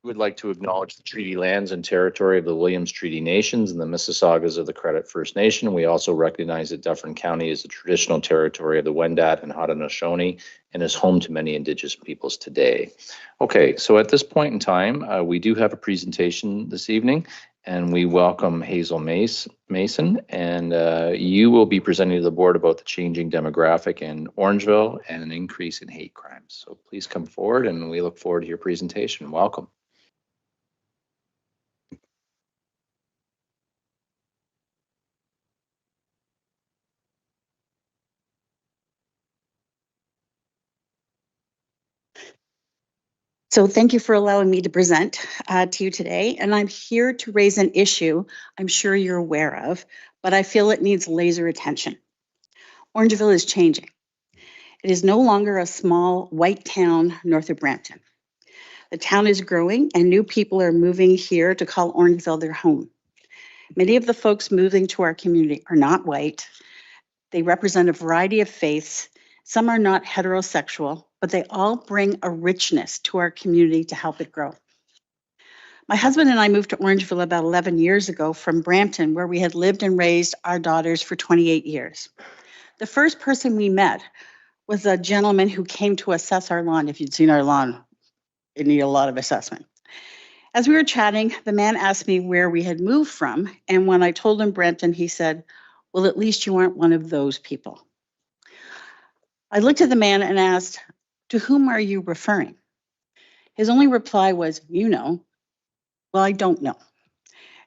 We would like to acknowledge the treaty lands and territory of the Williams Treaty Nations and the Mississaugas of the Credit First Nation. We also recognize that Dufferin County is the traditional territory of the Wendat and Haudenosaunee and is home to many Indigenous peoples today. Okay, so at this point in time, we do have a presentation this evening, and we welcome Hazel Mason, and you will be presenting to the board about the changing demographic in Orangeville and an increase in hate crimes. So please come forward, and we look forward to your presentation. Welcome. So thank you for allowing me to present to you today. And I'm here to raise an issue I'm sure you're aware of, but I feel it needs laser attention. Orangeville is changing. It is no longer a small white town north of Brampton. The town is growing and new people are moving here to call Orangeville their home. Many of the folks moving to our community are not white. They represent a variety of faiths. Some are not heterosexual, but they all bring a richness to our community to help it grow. My husband and I moved to Orangeville about 11 years ago from Brampton, where we had lived and raised our daughters for 28 years. The first person we met was a gentleman who came to assess our lawn. If you'd seen our lawn, it needed a lot of assessment. As we were chatting, the man asked me where we had moved from, and when I told him Brampton, he said, "Well, at least you aren't one of those people." I looked at the man and asked, "To whom are you referring?" His only reply was, "You know." Well, I don't know.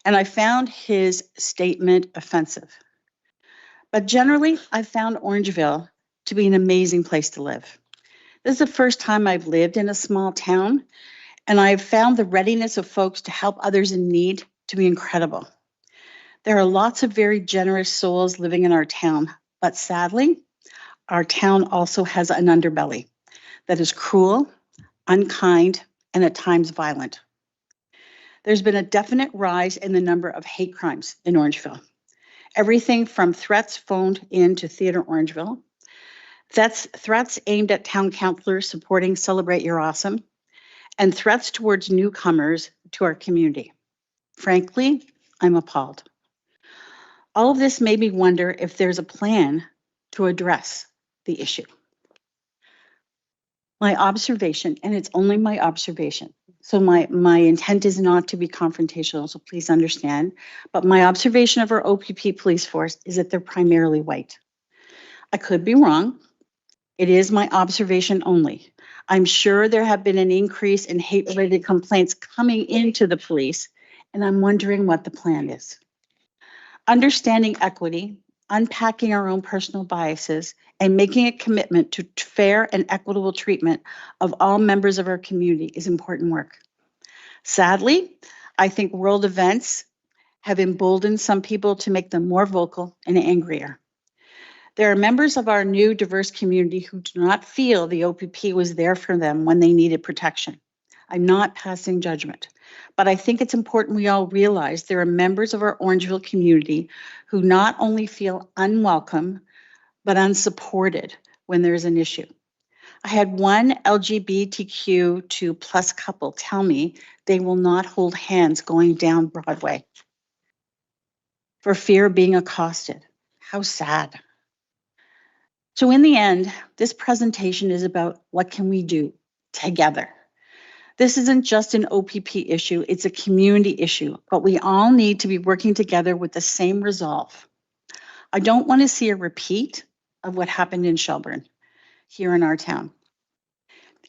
And I found his statement offensive. But generally, I found Orangeville to be an amazing place to live. This is the first time I've lived in a small town, and I've found the readiness of folks to help others in need to be incredible. There are lots of very generous souls living in our town, but sadly, our town also has an underbelly that is cruel, unkind, and at times violent. There's been a definite rise in the number of hate crimes in Orangeville. Everything from threats phoned in to Theatre Orangeville, that's threats aimed at town councilors supporting Celebrate Your Awesome, and threats towards newcomers to our community. Frankly, I'm appalled. All of this made me wonder if there's a plan to address the issue. My observation, and it's only my observation, so my intent is not to be confrontational, so please understand, but my observation of our OPP police force is that they're primarily white. I could be wrong. It is my observation only. I'm sure there have been an increase in hate-related complaints coming into the police, and I'm wondering what the plan is. Understanding equity, unpacking our own personal biases, and making a commitment to fair and equitable treatment of all members of our community is important work. Sadly, I think world events have emboldened some people to make them more vocal and angrier. There are members of our new diverse community who do not feel the OPP was there for them when they needed protection. I'm not passing judgment, but I think it's important we all realize there are members of our Orangeville community who not only feel unwelcome, but unsupported when there's an issue. I had one LGBTQ2 plus couple tell me they will not hold hands going down Broadway for fear of being accosted. How sad. So in the end, this presentation is about what can we do together. This isn't just an OPP issue, it's a community issue, but we all need to be working together with the same resolve. I don't want to see a repeat of what happened in Shelburne here in our town.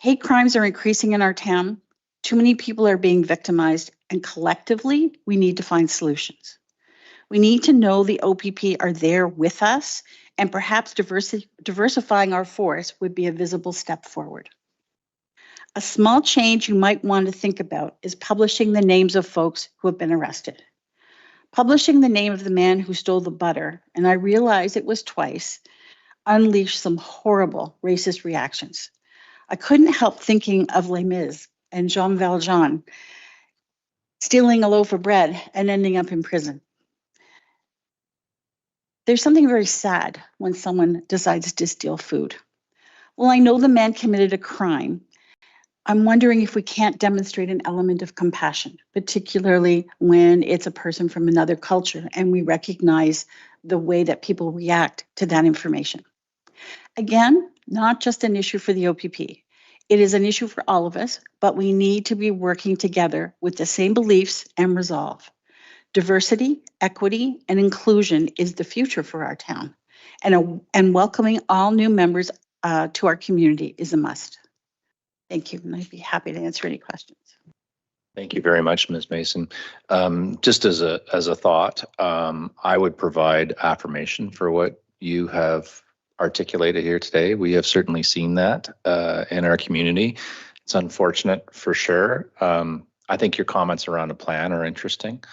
Hate crimes are increasing in our town. Too many people are being victimized, and collectively, we need to find solutions. We need to know the OPP are there with us, and perhaps diversifying our force would be a visible step forward. A small change you might want to think about is publishing the names of folks who have been arrested. Publishing the name of the man who stole the butter, and I realize it was twice, unleashed some horrible racist reactions. I couldn't help thinking of Les Mis and Jean Valjean stealing a loaf of bread and ending up in prison. There's something very sad when someone decides to steal food. Well, I know the man committed a crime, I'm wondering if we can't demonstrate an element of compassion, particularly when it's a person from another culture and we recognize the way that people react to that information. Again, not just an issue for the OPP. It is an issue for all of us, but we need to be working together with the same beliefs and resolve. Diversity, equity, and inclusion is the future for our town, and welcoming all new members to our community is a must. Thank you, and I'd be happy to answer any questions. Thank you very much, Ms. Mason. Just as a thought, I would provide affirmation for what you have articulated here today. We have certainly seen that in our community. It's unfortunate for sure. I think your comments around a plan are interesting.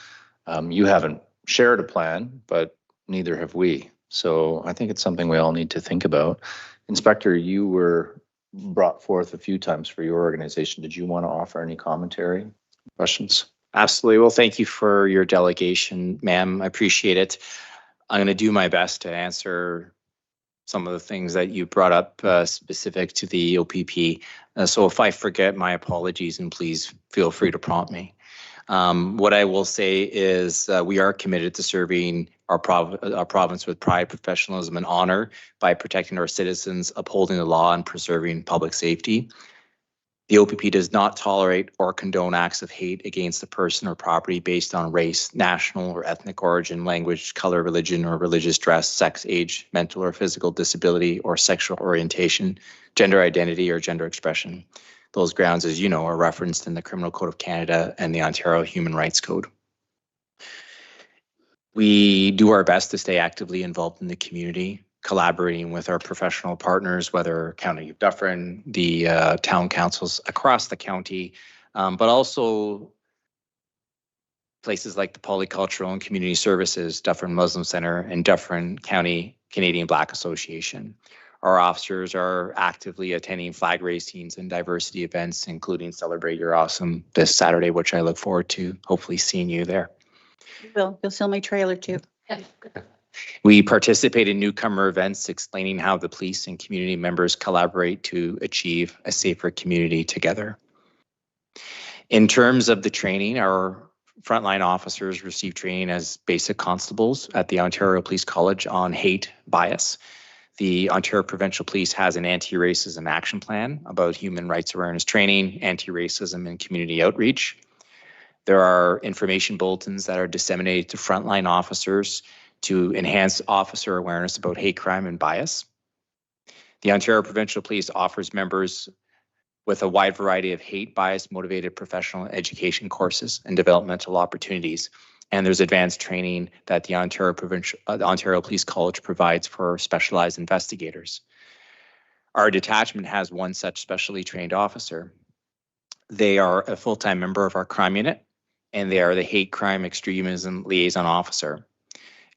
You haven't shared a plan, but neither have we. So I think it's something we all need to think about. Inspector, you were brought forth a few times for your organization. Did you want to offer any commentary, questions? Absolutely. Well, thank you for your delegation, ma'am. I appreciate it. I'm going to do my best to answer some of the things that you brought up specific to the OPP. So if I forget, my apologies, and please feel free to prompt me. What I will say is we are committed to serving our province with pride, professionalism, and honor by protecting our citizens, upholding the law, and preserving public safety. The OPP does not tolerate or condone acts of hate against a person or property based on race, national or ethnic origin, language, color, religion, or religious dress, sex, age, mental or physical disability, or sexual orientation, gender identity, or gender expression. Those grounds, as you know, are referenced in the Criminal Code of Canada and the Ontario Human Rights Code. We do our best to stay actively involved in the community, collaborating with our professional partners, whether County of Dufferin, the town councils across the county, but also places like the Polycultural and Community Services, Dufferin Muslim Center, and Dufferin County Canadian Black Association. Our officers are actively attending flag raisings and diversity events, including Celebrate Your Awesome this Saturday, which I look forward to hopefully seeing you there. You'll sell my trailer too. We participate in newcomer events explaining how the police and community members collaborate to achieve a safer community together. In terms of the training, our frontline officers receive training as basic constables at the Ontario Police College on hate bias. The Ontario Provincial Police has an anti-racism action plan about human rights awareness training, anti-racism, and community outreach. There are information bulletins that are disseminated to frontline officers to enhance officer awareness about hate crime and bias. The Ontario Provincial Police offers members with a wide variety of hate, bias, motivated professional education courses and developmental opportunities. And there's advanced training that the Ontario Police College provides for specialized investigators. Our detachment has one such specially trained officer. They are a full-time member of our crime unit, and they are the hate crime extremism liaison officer.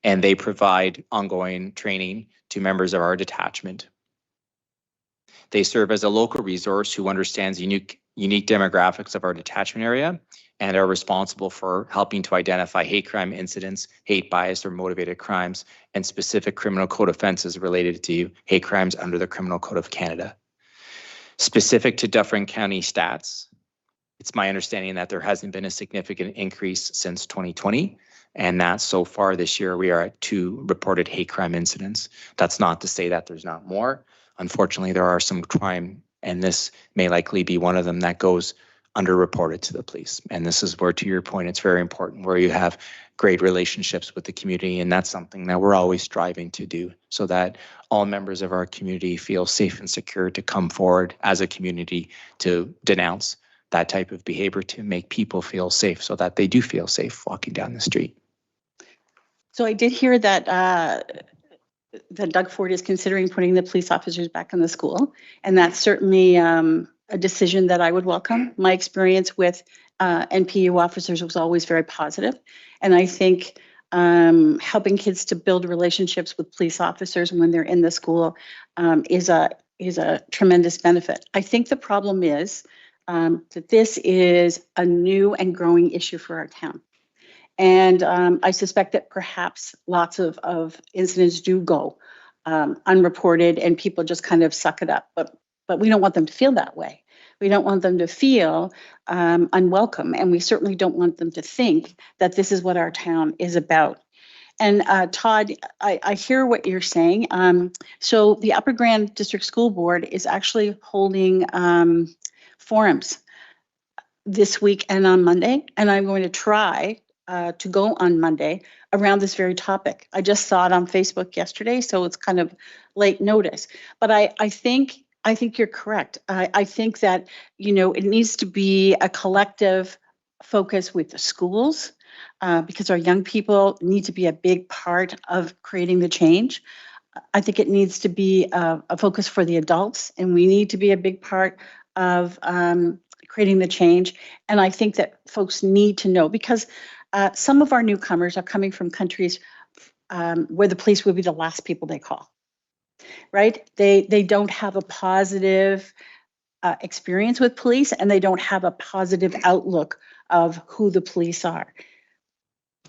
And they provide ongoing training to members of our detachment. They serve as a local resource who understands unique demographics of our detachment area and are responsible for helping to identify hate crime incidents, hate bias or motivated crimes, and specific criminal code offenses related to hate crimes under the Criminal Code of Canada. Specific to Dufferin County stats, it's my understanding that there hasn't been a significant increase since 2020, and that so far this year we are at 2 reported hate crime incidents. That's not to say that there's not more. Unfortunately, there are some crime, and this may likely be one of them that goes underreported to the police. And this is where, to your point, it's very important where you have great relationships with the community, and that's something that we're always striving to do so that all members of our community feel safe and secure to come forward as a community to denounce that type of behavior, to make people feel safe so that they do feel safe walking down the street. So I did hear that that Doug Ford is considering putting the police officers back in the school, and that's certainly a decision that I would welcome. My experience with NPU officers was always very positive, and I think helping kids to build relationships with police officers when they're in the school is a tremendous benefit. I think the problem is that this is a new and growing issue for our town. And I suspect that perhaps lots of incidents do go unreported and people just kind of suck it up. But we don't want them to feel that way. We don't want them to feel unwelcome, and we certainly don't want them to think that this is what our town is about. And Todd, I hear what you're saying. So the Upper Grand District School Board is actually holding forums this week and on Monday, and I'm going to try to go on Monday around this very topic. I just saw it on Facebook yesterday, so it's kind of late notice. But I think you're correct. I think that, you know, it needs to be a collective focus with the schools, because our young people need to be a big part of creating the change. I think it needs to be a focus for the adults, and we need to be a big part of creating the change. And I think that folks need to know, because some of our newcomers are coming from countries where the police would be the last people they call, right? They don't have a positive experience with police, and they don't have a positive outlook of who the police are.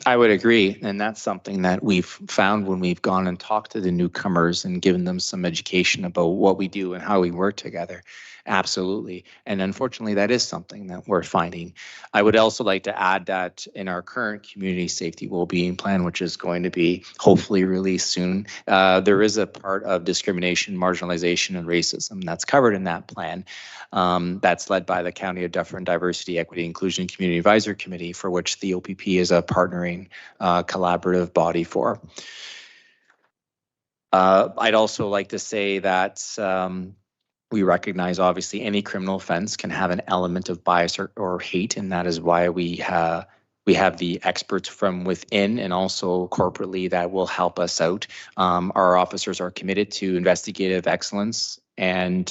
I would agree. And that's something that we've found when we've gone and talked to the newcomers and given them some education about what we do and how we work together. Absolutely. And unfortunately, that is something that we're finding. I would also like to add that in our current community safety well-being plan, which is going to be hopefully released soon, there is a part of discrimination, marginalization, and racism that's covered in that plan. That's led by the County of Dufferin Diversity, Equity, Inclusion, and Community Advisory Committee, for which the OPP is a partnering collaborative body for. I'd also like to say that we recognize, obviously, any criminal offense can have an element of bias or hate, and that is why we have the experts from within and also corporately that will help us out. Our officers are committed to investigative excellence, and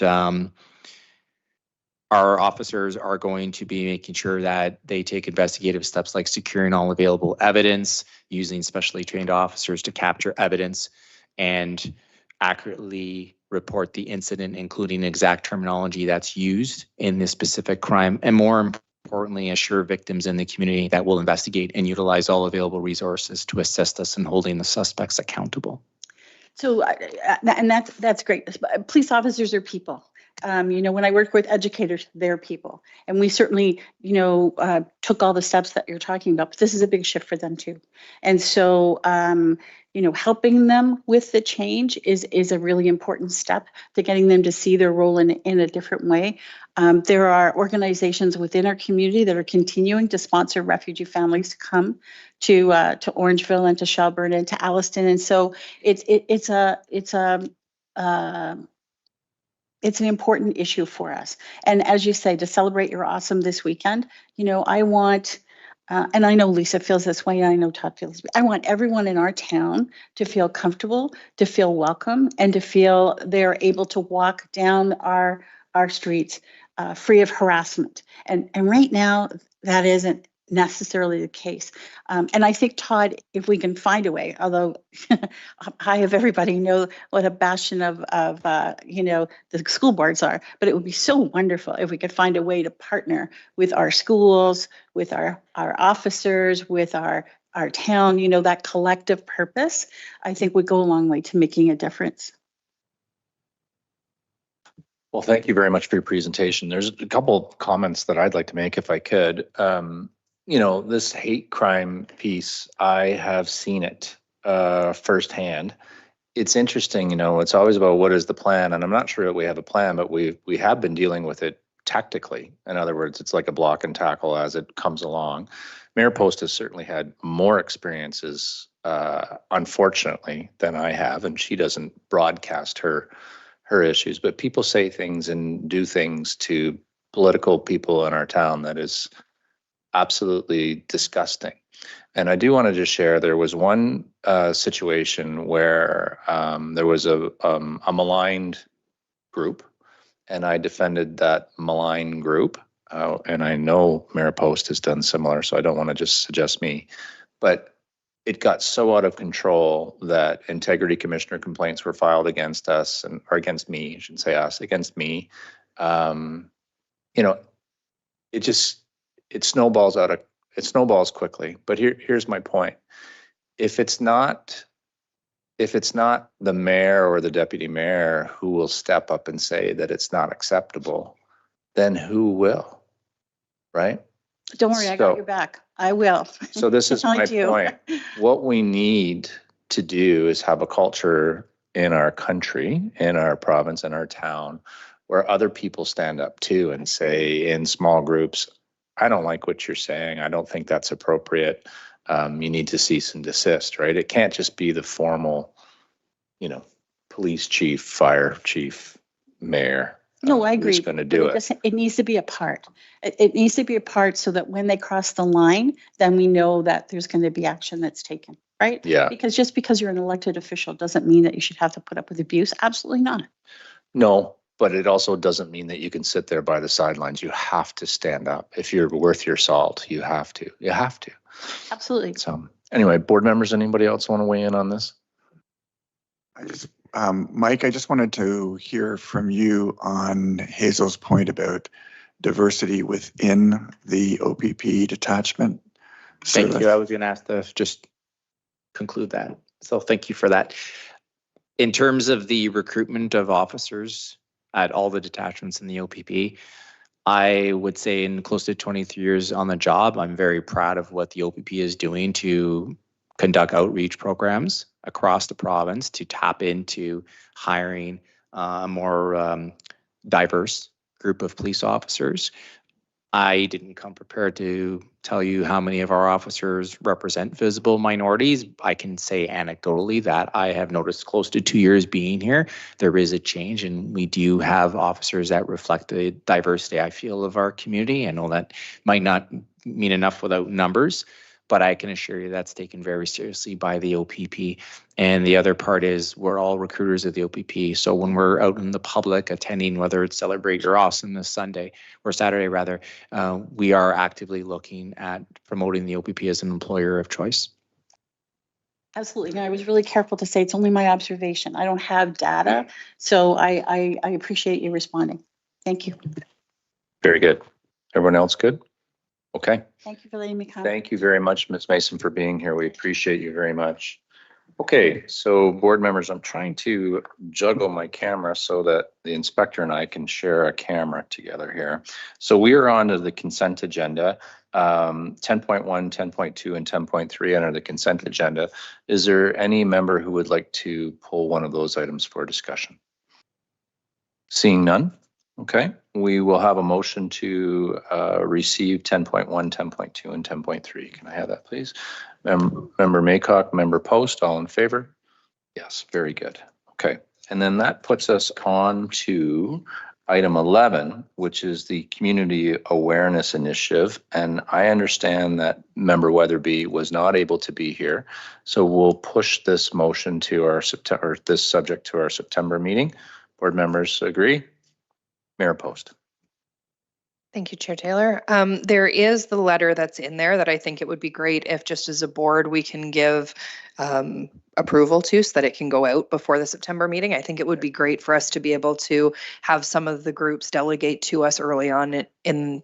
our officers are going to be making sure that they take investigative steps like securing all available evidence, using specially trained officers to capture evidence, and accurately report the incident, including exact terminology that's used in this specific crime, and more importantly, assure victims in the community that will investigate and utilize all available resources to assist us in holding the suspects accountable. So, and that's great. Police officers are people. You know, when I work with educators, they're people. And we certainly, you know, took all the steps that you're talking about, but this is a big shift for them too. And so, you know, helping them with the change is a really important step to getting them to see their role in a different way. There are organizations within our community that are continuing to sponsor refugee families to come to Orangeville and to Shelburne and to Alliston. And so it's an important issue for us. And as you say, to celebrate your awesome this weekend, you know, I want, and I know Lisa feels this way, and I know Todd feels this way, I want everyone in our town to feel comfortable, to feel welcome, and to feel they're able to walk down our streets free of harassment. And right now, that isn't necessarily the case. And I think, Todd, if we can find a way, although I have everybody know what a bastion of you know, the school boards are, but it would be so wonderful if we could find a way to partner with our schools, with our officers, with our town, you know, that collective purpose, I think would go a long way to making a difference. Well, thank you very much for your presentation. There's a couple comments that I'd like to make if I could. You know, this hate crime piece, I have seen it firsthand. It's interesting, you know, it's always about what is the plan, and I'm not sure that we have a plan, but we have been dealing with it tactically. In other words, it's like a block and tackle as it comes along. Mayor Post has certainly had more experiences, unfortunately, than I have, and she doesn't broadcast her issues, but people say things and do things to political people in our town that is absolutely disgusting. And I do want to just share, there was one situation where there was a maligned group, and I defended that malign group. And I know Mayor Post has done similar, so I don't want to just suggest me, but it got so out of control that integrity commissioner complaints were filed against us, or against me, I shouldn't say us, against me. You know, it snowballs quickly. But here's my point. If it's not the mayor or the deputy mayor who will step up and say that it's not acceptable, then who will? Right? Don't worry, I So- got your back. I will. So this is my I do. point. What we need to do is have a culture in our country, in our province, in our town, where other people stand up too and say in small groups, I don't like what you're saying. I don't think that's appropriate. You need to cease and desist, right? It can't just be the formal, police chief, fire chief, mayor. No, I who's agree. going to but do it. It needs to be a part. It needs to be a part so that when they cross the line, then we know that there's going to be action that's taken, right? Yeah. Because just because you're an elected official doesn't mean that you should have to put up with abuse. Absolutely not. No, but it also doesn't mean that you can sit there by the sidelines. You have to stand up. If you're worth your salt, you have to. You have to. Absolutely. So anyway, board members, anybody else want to weigh in on this? Mike, I just wanted to hear from you on Hazel's point about diversity within the OPP detachment. Thank service. you. I was going to ask to just conclude that. So thank you for that. In terms of the recruitment of officers at all the detachments in the OPP, I would say in close to 23 years on the job, I'm very proud of what the OPP is doing to conduct outreach programs across the province to tap into hiring a more diverse group of police officers. I didn't come prepared to tell you how many of our officers represent visible minorities. I can say anecdotally that I have noticed close to 2 years being here, there is a change, and we do have officers that reflect the diversity, I feel, of our community. I know that might not mean enough without numbers, but I can assure you that's taken very seriously by the OPP. And the other part is we're all recruiters of the OPP. So when we're out in the public attending, whether it's Celebrate Your Awesome this Sunday or Saturday rather, we are actively looking at promoting the OPP as an employer of choice. Absolutely. And I was really careful to say it's only my observation. I don't have data. So I appreciate you responding. Thank you. Very good. Everyone else good? Okay. Thank you for letting me comment. Thank you very much, Ms. Mason, for being here. We appreciate you very much. Okay, so board members, I'm trying to juggle my camera so that the inspector and I can share a camera together here. So we are on to the consent agenda, 10.1, 10.2, and 10.3 under the consent agenda. Is there any member who would like to pull one of those items for discussion? Seeing none. Okay, we will have a motion to receive 10.1, 10.2, and 10.3. Can I have that, please? Member Maycock, Member Post, all in favor? Yes, very good. Okay, and then that puts us on to item 11, which is the Community Awareness Initiative. And I understand that Member Weatherby was not able to be here. So we'll push this motion to our September, or this subject to our September meeting. Board members agree? Mayor Post. Thank you, Chair Taylor. There is the letter that's in there that I think it would be great if just as a board, we can give approval to so that it can go out before the September meeting. I think it would be great for us to be able to have some of the groups delegate to us early on in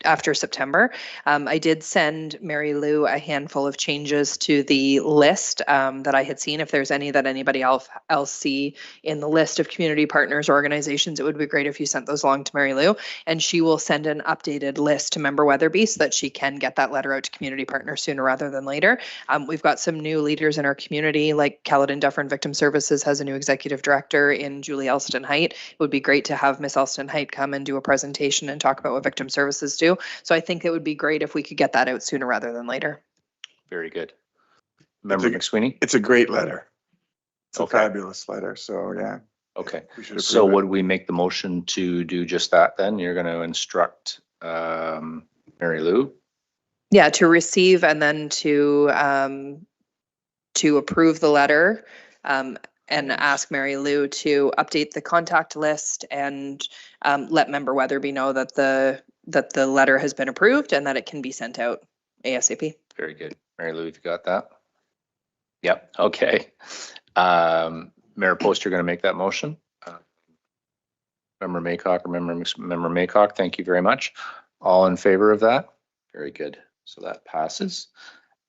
after September. I did send Mary Lou a handful of changes to the list that I had seen. If there's any that anybody else see in the list of community partners organizations, it would be great if you sent those along to Mary Lou, and she will send an updated list to Member Weatherby so that she can get that letter out to community partners sooner rather than later. We've got some new leaders in our community, like Caledon Dufferin Victim Services has a new executive director in Julie Elston Height. It would be great to have Miss Elston Height come and do a presentation and talk about what victim services do. So I think it would be great if we could get that out sooner rather than later. Very good. Member McSweeney? It's a great letter. It's Okay. a fabulous letter. So yeah. Okay. We should So approve it. would we make the motion to do just that then? You're going to instruct Mary Lou? Yeah, to receive and then to approve the letter and ask Mary Lou to update the contact list and let Member Weatherby know that the letter has been approved and that it can be sent out ASAP. Very good. Mary Lou, you got that? Yep. Okay. Mayor Post, you're going to make that motion? Member Maycock or Member Maycock, thank you very much. All in favor of that? Very good. So that passes.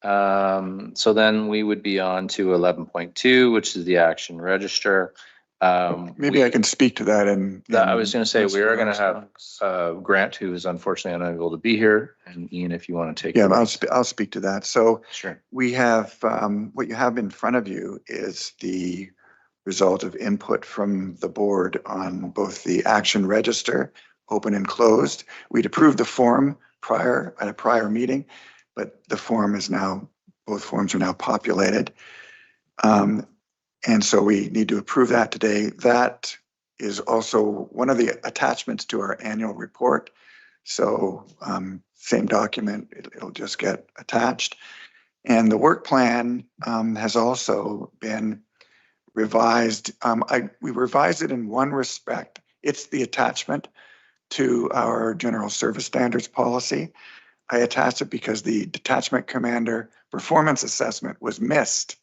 So then we would be on to 11.2, which is the action register. Maybe I can speak to that I was going to say, we are going to have Grant, who is unfortunately unable to be here, and Ian, if you want to take. Yeah, the I'll speak to that. So Sure. we have, what you have in front of you is the result of input from the board on both the action register, open and closed. We'd approved the form at a prior meeting, but the form is now, both forms are now populated. And so we need to approve that today. That is also one of the attachments to our annual report. So same document, it'll just get attached. And the work plan has also been revised. We revised it in one respect. It's the attachment to our general service standards policy. I attached it because the detachment commander performance assessment was missed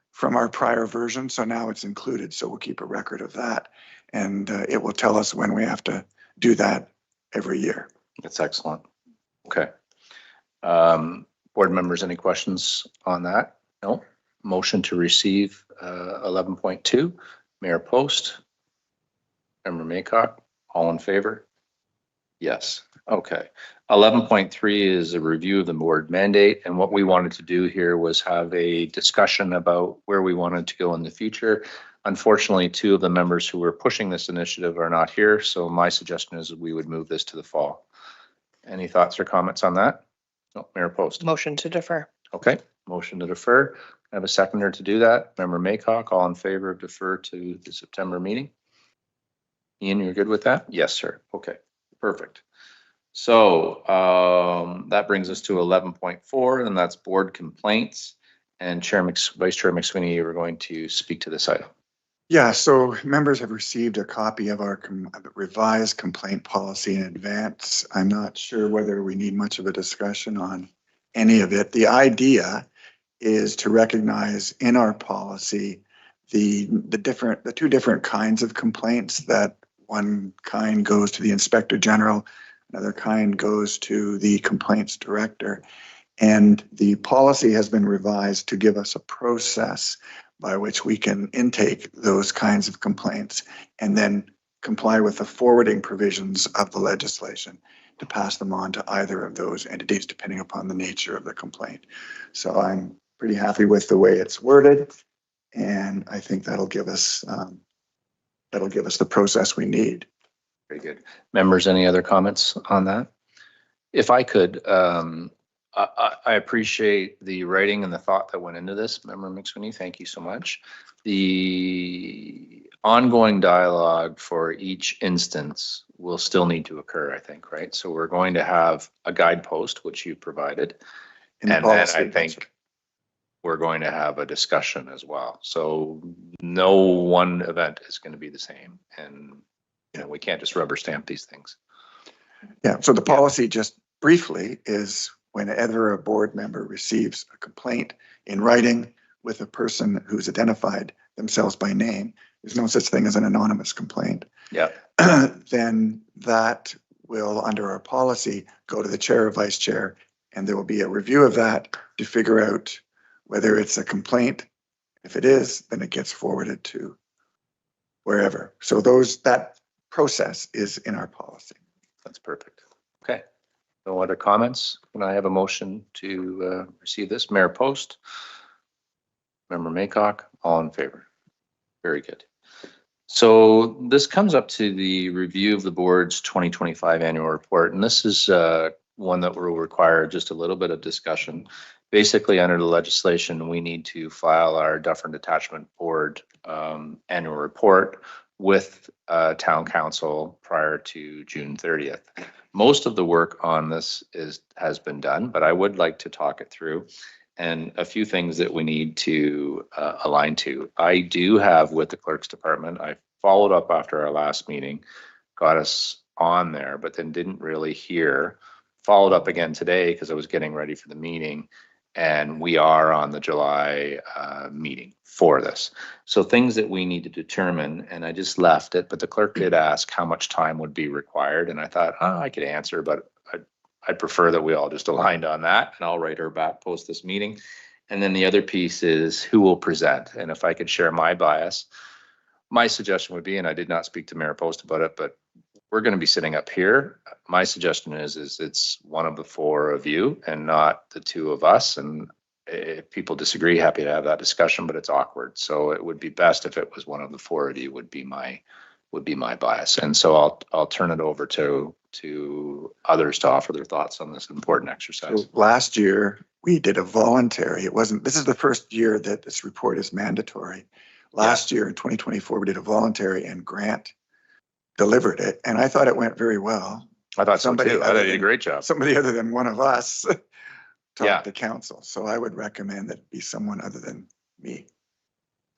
from our prior version. So now it's included. So we'll keep a record of that. And it will tell us when we have to do that every year. That's excellent. Okay. Board members, any questions on that? No? Motion to receive 11.2, Mayor Post, Member Maycock, all in favor? Yes. Okay. 11.3 is a review of the board mandate. And what we wanted to do here was have a discussion about where we wanted to go in the future. Unfortunately, two of the members who were pushing this initiative are not here. So my suggestion is that we would move this to the fall. Any thoughts or comments on that? No, Mayor Post. Motion to defer. Okay. Motion to defer. I have a seconder to do that. Member Maycock, all in favor of defer to the September meeting? Ian, you're good with that? Yes, sir. Okay, perfect. So that brings us to 11.4, and that's board complaints. And Vice Chair McSweeney, you were going to speak to this item. Yeah, so members have received a copy of our revised complaint policy in advance. I'm not sure whether we need much of a discussion on any of it. The idea is to recognize in our policy the two different kinds of complaints. That one kind goes to the Inspector General, another kind goes to the complaints director. And the policy has been revised to give us a process by which we can intake those kinds of complaints and then comply with the forwarding provisions of the legislation to pass them on to either of those entities, depending upon the nature of the complaint. So I'm pretty happy with the way it's worded, and I think that'll give us the process we need. Very good. Members, any other comments on that? If I could, I appreciate the writing and the thought that went into this. Member McSweeney, thank you so much. The ongoing dialogue for each instance will still need to occur, I think, right? So we're going to have a guidepost, which you provided. And then I think we're going to have a discussion as well. So no one event is going to be the same. And you know, we can't just rubber stamp these things. Yeah, so the policy, just briefly, is whenever a board member receives a complaint in writing with a person who's identified themselves by name, there's no such thing as an anonymous complaint. Yeah. Then that will, under our policy, go to the chair or vice chair, and there will be a review of that to figure out whether it's a complaint. If it is, then it gets forwarded to wherever. So that process is in our policy. That's perfect. Okay. No other comments? Can I have a motion to receive this? Mayor Post, Member Maycock, all in favor? Very good. So this comes up to the review of the board's 2025 annual report. And this is one that will require just a little bit of discussion. Basically, under the legislation, we need to file our Dufferin Detachment Board annual report with town council prior to June 30th. Most of the work on this has been done, but I would like to talk it through and a few things that we need to align to. I do have with the clerk's department, I followed up after our last meeting, got us on there, but then didn't really hear. Followed up again today because I was getting ready for the meeting, and we are on the July meeting for this. So things that we need to determine, and I just left it, but the clerk did ask how much time would be required. And I thought, I could answer, but I'd prefer that we all just aligned on that, and I'll write her back post this meeting. And then the other piece is who will present. And if I could share my bias, my suggestion would be, and I did not speak to Mayor Post about it, but we're going to be sitting up here. My suggestion is it's one of the four of you and not the two of us. And if people disagree, happy to have that discussion, but it's awkward. So it would be best if it was one of the four of you would be my bias. And so I'll turn it over to others to offer their thoughts on this important exercise. So last year, we did a voluntary, this is the first year that this report is mandatory. Last year in 2024, we did a voluntary and Grant delivered it. And I thought it went very well. I thought so Somebody too. I other thought you did a than- great job. Somebody other than one of us Yeah. talked to council. So I would recommend that it be someone other than me.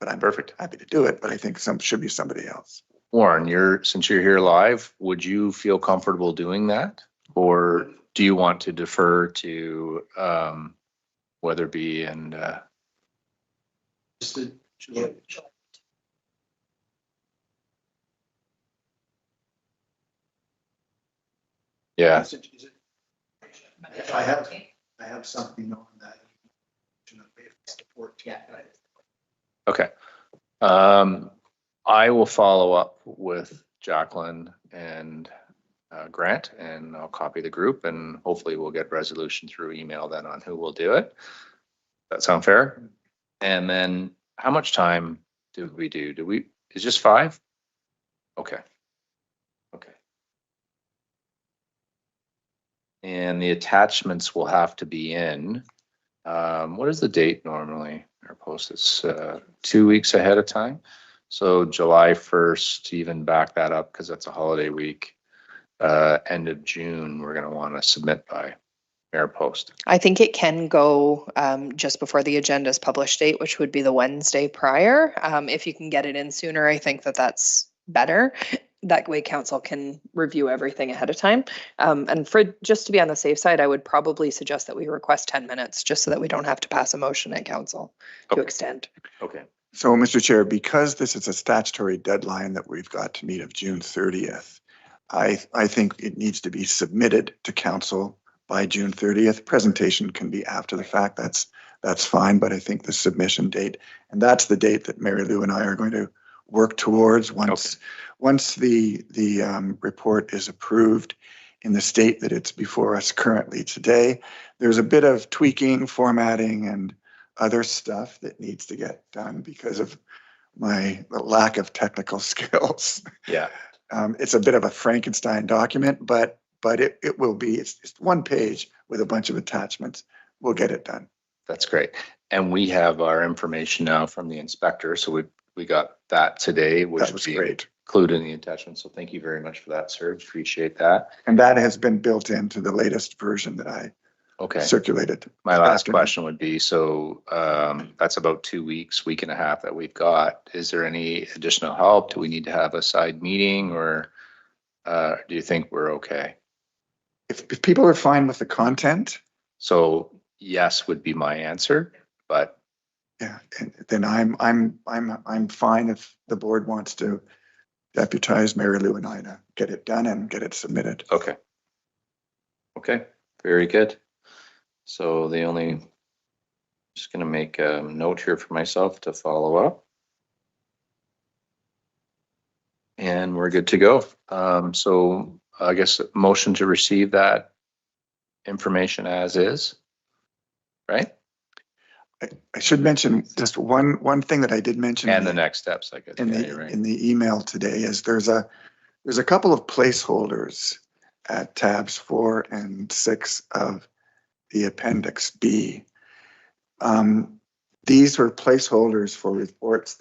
But I'm Perfect. happy to do it, but I think should be somebody else. Warren, since you're here live, would you feel comfortable doing that? Or do you want to defer to Weatherby and yeah, I have something on that. okay. I will follow up with Jacqueline and Grant, and I'll copy the group, and hopefully we'll get resolution through email then on who will do it. That sound fair? And then how much time did we do? Is just 5? Okay. Okay. And the attachments will have to be in. What is the date normally? Our post is 2 weeks ahead of time. So July 1st, to even back that up, because that's a holiday week. End of June, we're going to want to submit by Mayor Post. I think it can go just before the agenda's published date, which would be the Wednesday prior. If you can get it in sooner, I think that's better. That way council can review everything ahead of time. And for just to be on the safe side, I would probably suggest that we request 10 minutes just so that we don't have to pass a motion at council to extend. Okay. So, Mr. Chair, because this is a statutory deadline that we've got to meet of June 30th, I think it needs to be submitted to council by June 30th. Presentation can be after the fact. That's fine, but I think the submission date, and that's the date that Mary Lou and I are going to work towards once the report is approved in the state that it's before us currently today. There's a bit of tweaking, formatting, and other stuff that needs to get done because of my lack of technical skills. Yeah. It's a bit of a Frankenstein document, but it will be, it's just one page with a bunch of attachments. We'll get it done. That's great. And we have our information now from the inspector. So we got that today, which That was would be great. included in the attachment. So thank you very much for that, sir. Appreciate that. And that has been built into the latest version that I Okay. circulated. My last afternoon. question would be, so that's about 2 weeks, week and a half that we've got. Is there any additional help? Do we need to have a side meeting, or do you think we're okay? If people are fine with the content, So yes would be my answer, but yeah, and then I'm fine if the board wants to deputize Mary Lou and I to get it done and get it submitted. okay. Okay, very good. So just gonna make a note here for myself to follow up. And we're good to go. So I guess motion to receive that information as is, right? I should mention just one thing that I did mention. And the next steps, I guess. in Yeah, the you're right. in the email today is there's a couple of placeholders at tabs 4 and 6 of the Appendix B. These were placeholders for reports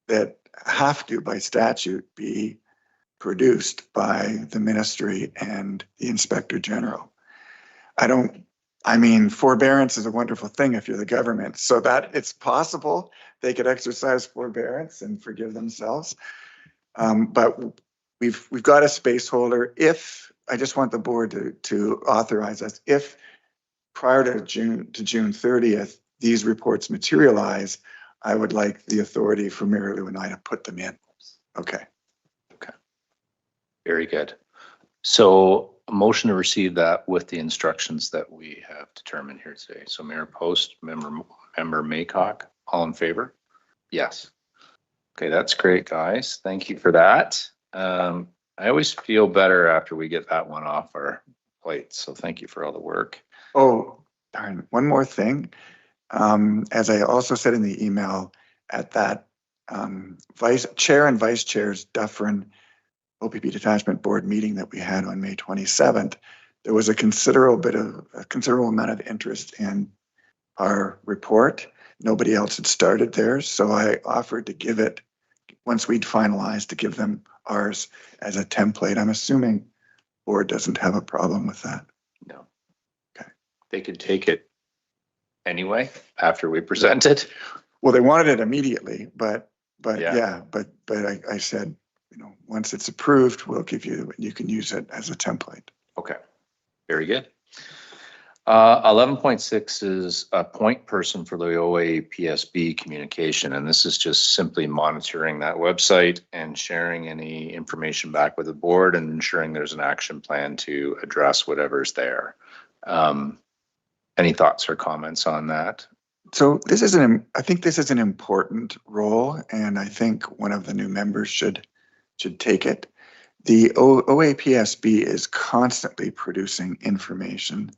that have to, by statute, be produced by the ministry and the Inspector General. I mean, forbearance is a wonderful thing if you're the government, so that it's possible they could exercise forbearance and forgive themselves. But we've got a space holder. If I just want the board to authorize us, if prior to June 30th, these reports materialize, I would like the authority for Mary Lou and I to put them in. Okay. Very good. So a motion to receive that with the instructions that we have determined here today. So Mayor Post, Member Maycock, all in favor? Yes. Okay, that's great, guys. Thank you for that. I always feel better after we get that one off our plate. So thank you for all the work. Oh, darn, one more thing. As I also said in the email, at that vice chair and vice chair's Dufferin OPP Detachment Board meeting that we had on May 27th, there was a considerable amount of interest in our report. Nobody else had started theirs, so I offered to give it, once we'd finalized, to give them ours as a template. I'm assuming board doesn't have a problem with that. No. Okay. They could take it anyway after we present it. Well, they wanted it immediately, but Yeah. I said, you know, once it's approved, we'll give you, you can use it as a template. Okay, very good. 11.6 is a point person for the OAPSB communication, and this is just simply monitoring that website and sharing any information back with the board and ensuring there's an action plan to address whatever's there. Any thoughts or comments on that? So I think this is an important role, and I think one of the new members should take it. The OAPSB is constantly producing information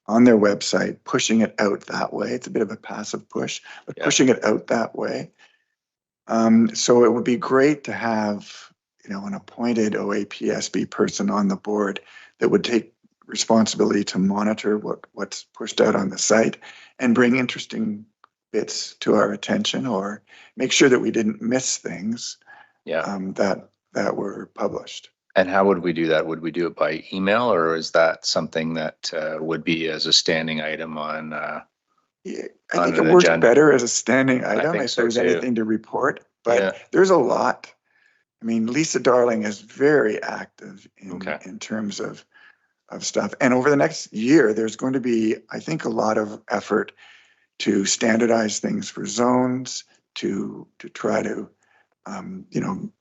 on their website, pushing it out that way. It's a bit of a passive push, but pushing it out that way. So it would be great to have, you know, an appointed OAPSB person on the board that would take responsibility to monitor what's pushed out on the site and bring interesting bits to our attention, or make sure that we didn't miss things that were published. And how would we do that? Would we do it by email, or is that something that would be as a standing item on? Yeah, I think it works better as a standing item if there's too. anything to report, but there's a lot. I mean, Lisa Darling is very active in terms of stuff. And over the next year, there's going to be, I think, a lot of effort to standardize things for zones, to try to, you know,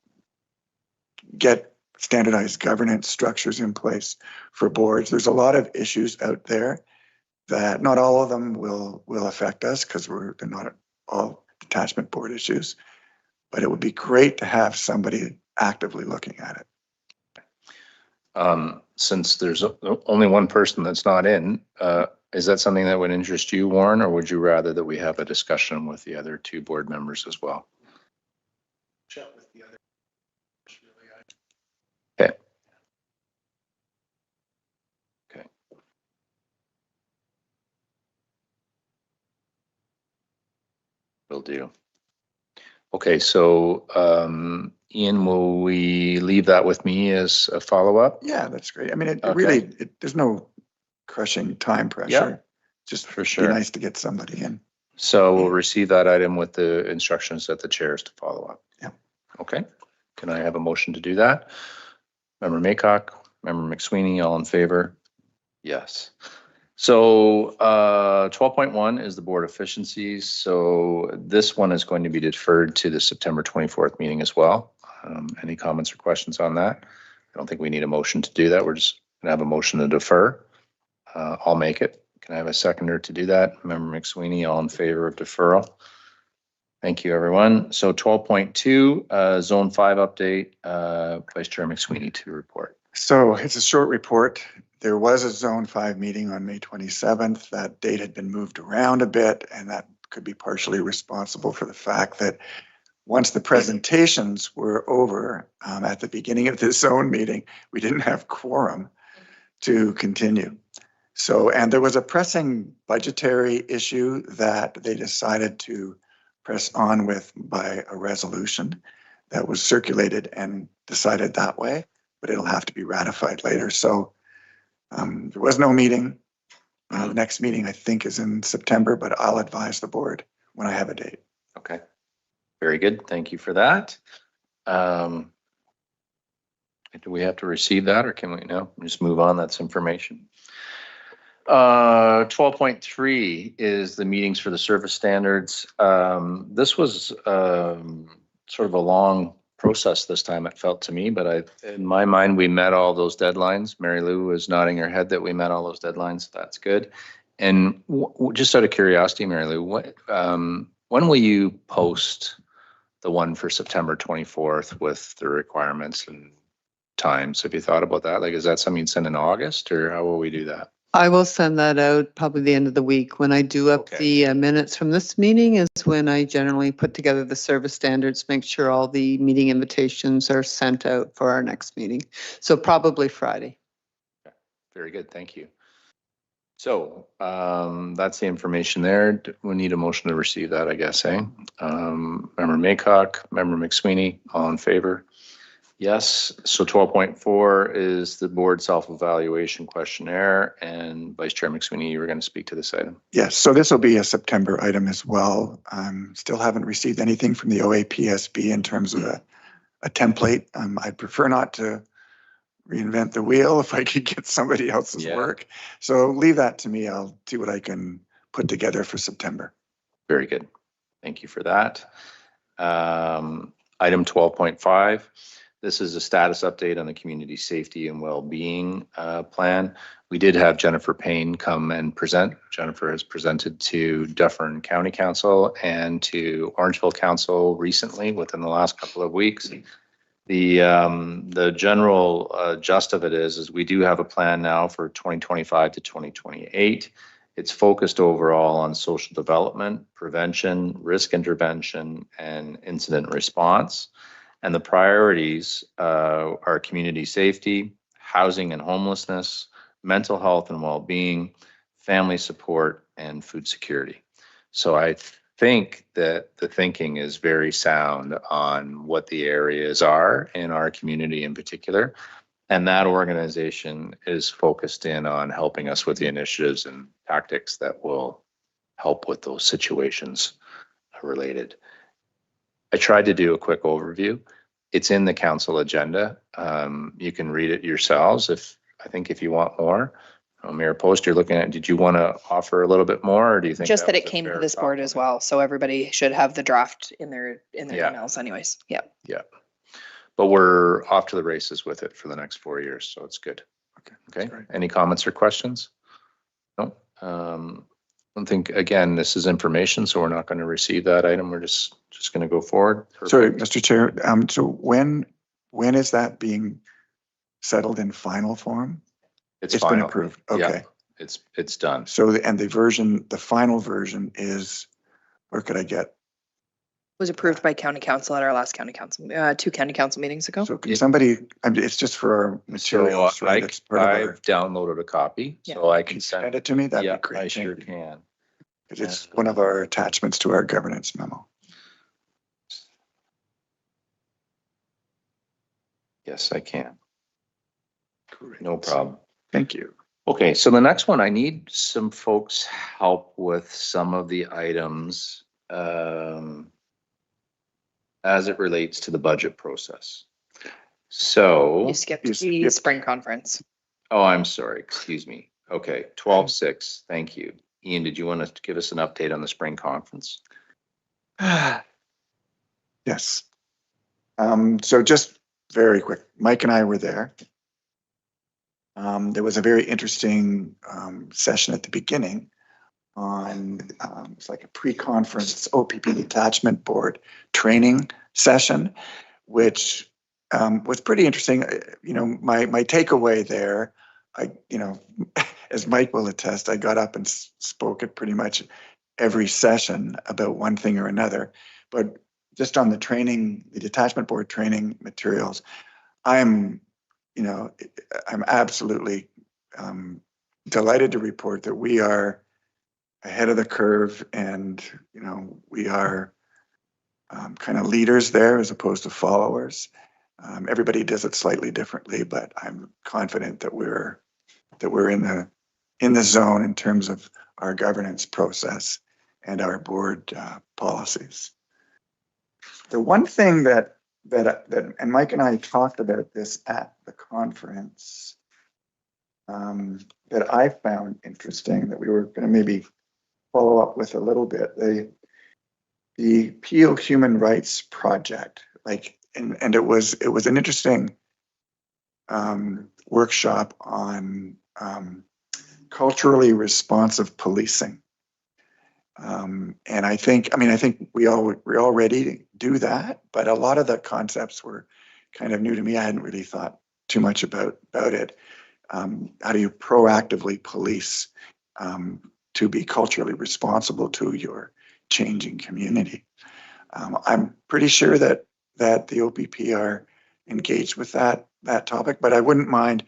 get standardized governance structures in place for boards. There's a lot of issues out there that not all of them will affect us because they're not all detachment board issues, but it would be great to have somebody actively looking at it. Since there's only one person that's not in, is that something that would interest you, Warren, or would you rather that we have a discussion with the other two board members as well? Chat with the other. Okay. Okay. Will do. Okay, so Ian, will we leave that with me as a follow-up? Yeah, that's great. I mean, there's no crushing time pressure. Yeah, just for sure. Be nice to get somebody in. So we'll receive that item with the instructions that the chairs to follow up. Yeah. Okay. Can I have a motion to do that? Member Maycock, Member McSweeney, all in favor? Yes. So 12.1 is the board efficiencies. So this one is going to be deferred to the September 24th meeting as well. Any comments or questions on that? I don't think we need a motion to do that. We're just going to have a motion to defer. I'll make it. Can I have a seconder to do that? Member McSweeney, all in favor of deferral? Thank you, everyone. So 12.2, Zone 5 update, Vice Chair McSweeney to report. So it's a short report. There was a Zone 5 meeting on May 27th. That date had been moved around a bit, and that could be partially responsible for the fact that once the presentations were over at the beginning of the zone meeting, we didn't have quorum to continue. So, and there was a pressing budgetary issue that they decided to press on with by a resolution that was circulated and decided that way, but it'll have to be ratified later. So there was no meeting. The next meeting, I think, is in September, but I'll advise the board when I have a date. Okay. Very good. Thank you for that. Do we have to receive that, or can we just move on? That's information. 12.3 is the meetings for the service standards. This was sort of a long process this time, it felt to me, but in my mind, we met all those deadlines. Mary Lou was nodding her head that we met all those deadlines. That's good. And just out of curiosity, Mary Lou, when will you post the one for September 24th with the requirements and times. Have you thought about that? Like, is that something you'd send in August, or how will we do that? I will send that out probably the end of the week. When I do up Okay. the minutes from this meeting is when I generally put together the service standards, make sure all the meeting invitations are sent out for our next meeting. So probably Friday. Very good, thank you. So that's the information there. We need a motion to receive that, I guess, eh? Member Maycock, Member McSweeney, all in favor? Yes. So 12.4 is the board self-evaluation questionnaire, and Vice Chair McSweeney, you were going to speak to this item. Yes, so this will be a September item as well. Still haven't received anything from the OAPSB in terms of a template. I'd prefer not to reinvent the wheel if I could get somebody else's work. So leave that to me. I'll see what I can put together for September. Very good. Thank you for that. Item 12.5. This is a status update on the community safety and well-being plan. We did have Jennifer Payne come and present. Jennifer has presented to Dufferin County Council and to Orangeville Council recently within the last couple of weeks. The general gist of it is we do have a plan now for 2025 to 2028. It's focused overall on social development, prevention, risk intervention, and incident response. And the priorities are community safety, housing and homelessness, mental health and well-being, family support, and food security. So I think that the thinking is very sound on what the areas are in our community in particular. And that organization is focused in on helping us with the initiatives and tactics that will help with those situations related. I tried to do a quick overview. It's in the council agenda. You can read it yourselves if you want more. Mayor Post, you're looking at, did you want to offer a little bit more, or do you think Just that it was a came to fair this board as well, so everybody should have the draft in their Yeah. emails anyways. Yeah. Yeah. But we're off to the races with it for the next 4 years, so it's good. Okay. great. Any comments or questions? No. I think, again, this is information, so we're not going to receive that item. We're just going to go forward. Sorry, Perfect. Mr. Chair. So when is that being settled in final form? It's Been final. approved. Yeah. Okay. It's done. So the final version is, where could I get? Was approved by county council at our last county council, 2 county council meetings ago. So can somebody, it's just for our materials, So right? It's part of our, I've downloaded a copy, Yeah. so I can can you send send it to me? That'd Yeah, be great. I sure Thank you. can. 'Cause it's one of our attachments to our governance memo. Yes, I can. Great. No problem. Thank you. Okay, so the next one, I need some folks' help with some of the items as it relates to the budget process. So, You skipped You the skipped- spring conference. oh, I'm sorry, excuse me. Okay, 12/6, thank you. Ian, did you want to give us an update on the spring conference? Yes. So just very quick, Mike and I were there. There was a very interesting session at the beginning on it's like a pre-conference OPP Detachment Board training session, which was pretty interesting. You know, my takeaway there, as Mike will attest, I got up and spoke at pretty much every session about one thing or another. But just on the training, the Detachment Board training materials, I'm absolutely delighted to report that we are ahead of the curve, and we are kind of leaders there as opposed to followers. Everybody does it slightly differently, but I'm confident that we're in the zone in terms of our governance process and our board policies. The one thing that and Mike and I talked about this at the conference that I found interesting, that we were going to maybe follow up with a little bit, the Peel Human Rights Project, and it was an interesting workshop on culturally responsive policing. And I think we already do that, but a lot of the concepts were kind of new to me. I hadn't really thought too much about it. How do you proactively police to be culturally responsible to your changing community? I'm pretty sure that the OPP are engaged with that topic, but I wouldn't mind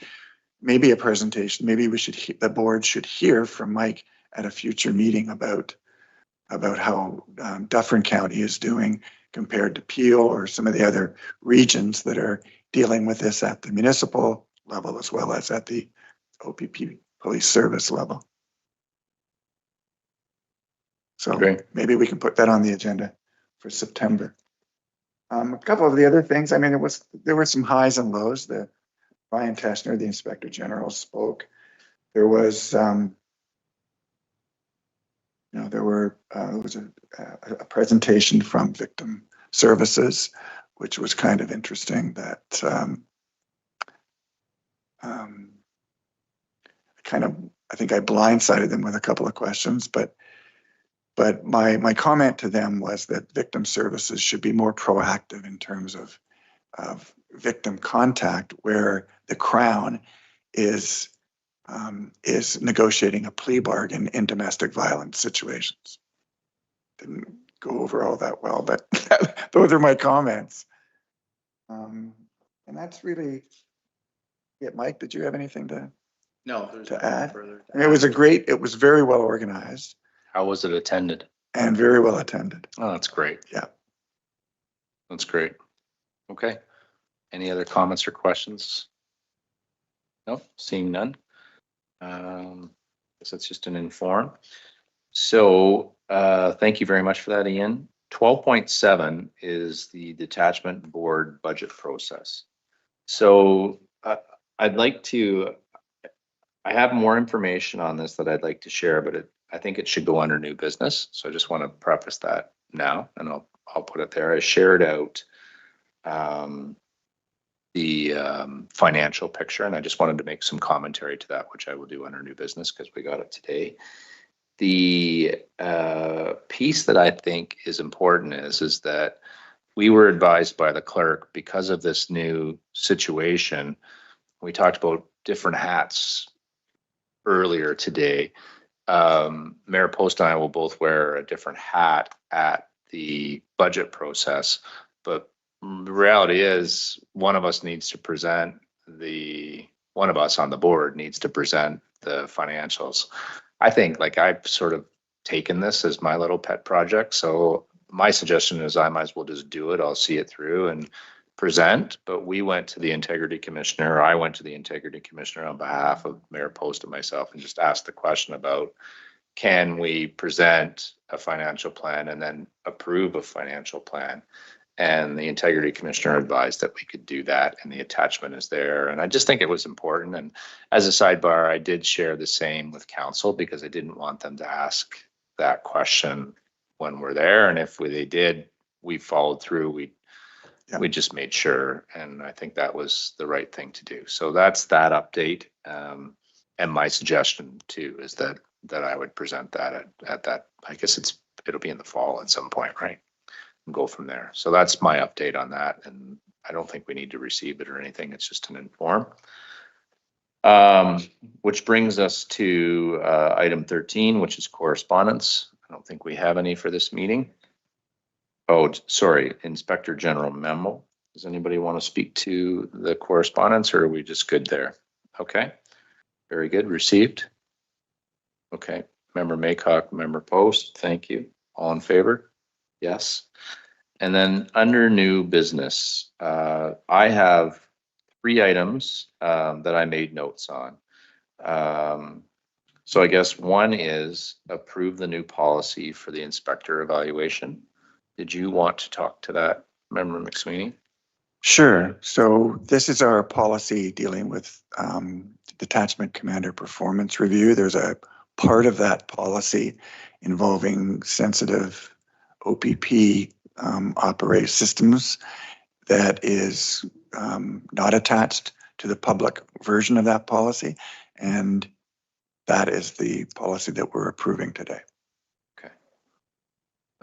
maybe a presentation. Maybe the board should hear from Mike at a future meeting about how Dufferin County is doing compared to Peel or some of the other regions that are dealing with this at the municipal level as well as at the OPP police service level. So maybe we can put that on the agenda for September. A couple of the other things, I mean, there were some highs and lows. Ryan Teschner, the Inspector General, spoke. There was, there was a presentation from Victim Services, which was kind of interesting. That I think I blindsided them with a couple of questions, but my comment to them was that Victim Services should be more proactive in terms of victim contact, where the Crown is negotiating a plea bargain in domestic violence situations. Didn't go over all that well, but those are my comments. And that's really it. Mike, did you have anything to add? I mean, it was very well organized. How was it attended? And very well attended. Oh, that's great. Yeah. That's great. Okay. Any other comments or questions? No, seeing none. Guess that's just an inform. So thank you very much for that, Ian. 12.7 is the detachment board budget process. So I'd like to, I have more information on this that I'd like to share, but I think it should go under new business. So I just want to preface that now, and I'll put it there. I shared out the financial picture, and I just wanted to make some commentary to that, which I will do under new business because we got it today. The piece that I think is important is that we were advised by the clerk, because of this new situation. We talked about different hats earlier today. Mayor Post and I will both wear a different hat at the budget process, but the reality is one of us on the board needs to present the financials. I think, like, I've sort of taken this as my little pet project. So my suggestion is I might as well just do it. I'll see it through and present. But we went to the integrity commissioner. I went to the integrity commissioner on behalf of Mayor Post and myself and just asked the question about, can we present a financial plan and then approve a financial plan? And the integrity commissioner advised that we could do that, and the attachment is there. And I just think it was important. And as a sidebar, I did share the same with council because I didn't want them to ask that question when we're there. And if they did, we followed through. We just made sure. And I think that was the right thing to do. So that's that update. And my suggestion too is that I would present that at that, I guess it'll be in the fall at some point, right? And go from there. So that's my update on that. And I don't think we need to receive it or anything. It's just an inform. Which brings us to item 13, which is correspondence. I don't think we have any for this meeting. Oh, sorry, Inspector General memo. Does anybody want to speak to the correspondence, or are we just good there? Okay, very good. Received. Okay, Member Maycock, Member Post, thank you. All in favor? Yes. And then under new business, I have 3 items that I made notes on. So I guess one is approve the new policy for the inspector evaluation. Did you want to talk to that, Member McSweeney? Sure. So this is our policy dealing with detachment commander performance review. There's a part of that policy involving sensitive OPP operate systems that is not attached to the public version of that policy. And that is the policy that we're approving today. Okay.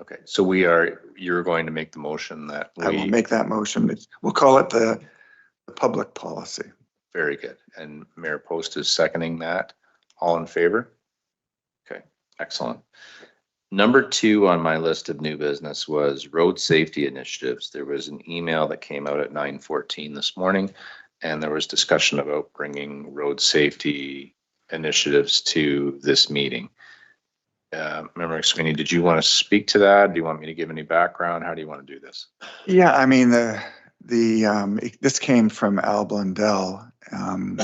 Okay, so you're going to make the motion that I will we, make that motion. We'll call it the public policy. very good. And Mayor Post is seconding that. All in favor? Okay, excellent. Number 2 on my list of new business was road safety initiatives. There was an email that came out at 9:14 this morning, and there was discussion about bringing road safety initiatives to this meeting. Member Sweeney, did you want to speak to that? Do you want me to give any background? How do you want to do this? Yeah, I mean, this came from Al Blundell, and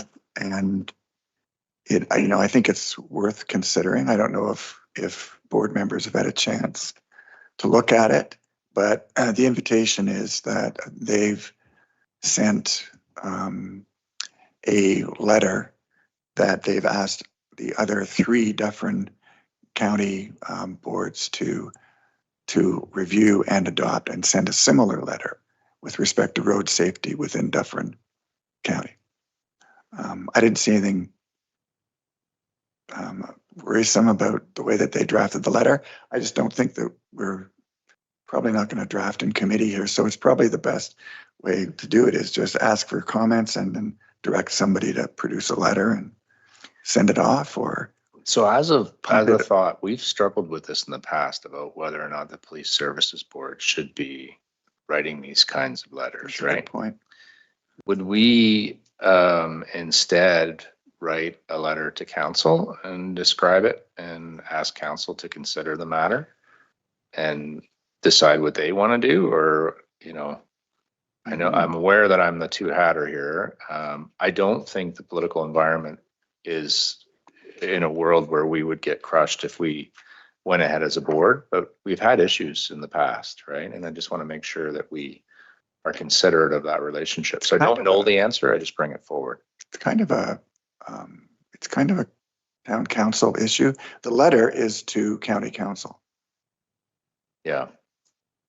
I think it's worth considering. I don't know if board members have had a chance to look at it, but the invitation is that they've sent a letter that they've asked the other 3 Dufferin County boards to review and adopt and send a similar letter with respect to road safety within Dufferin County. I didn't see anything worrisome about the way that they drafted the letter. I just don't think that we're probably not going to draft in committee here. So it's probably the best way to do it is just ask for comments and then direct somebody to produce a letter and send it off. Or So as a thought, we've struggled with this in the past about whether or not the Police Services Board should be writing these kinds of letters, that's a good right? point. Would we instead write a letter to council and describe it and ask council to consider the matter and decide what they want to do? Or, I know I'm aware that I'm the two-hatter here. I don't think the political environment is in a world where we would get crushed if we went ahead as a board, but we've had issues in the past, right? And I just want to make sure that we are considerate of that relationship. So I don't know the answer. I just bring it forward. It's kind of a town council issue. The letter is to county council. Yeah.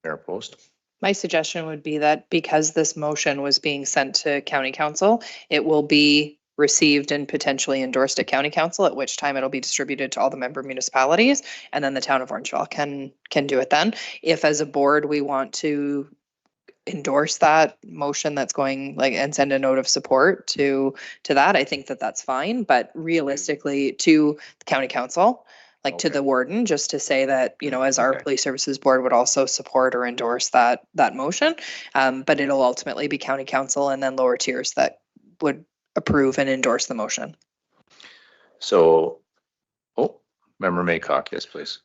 Mayor Post. My suggestion would be that because this motion was being sent to county council, it will be received and potentially endorsed at county council, at which time it'll be distributed to all the member municipalities, and then the town of Orangeville can do it then. If as a board we want to endorse that motion that's going and send a note of support to that, I think that's fine. But realistically, to the county council, to the warden, just to say that, as our police services board would also support or endorse that motion. But it'll ultimately be county council and then lower tiers that would approve and endorse the motion. So, Member Maycock, yes, please.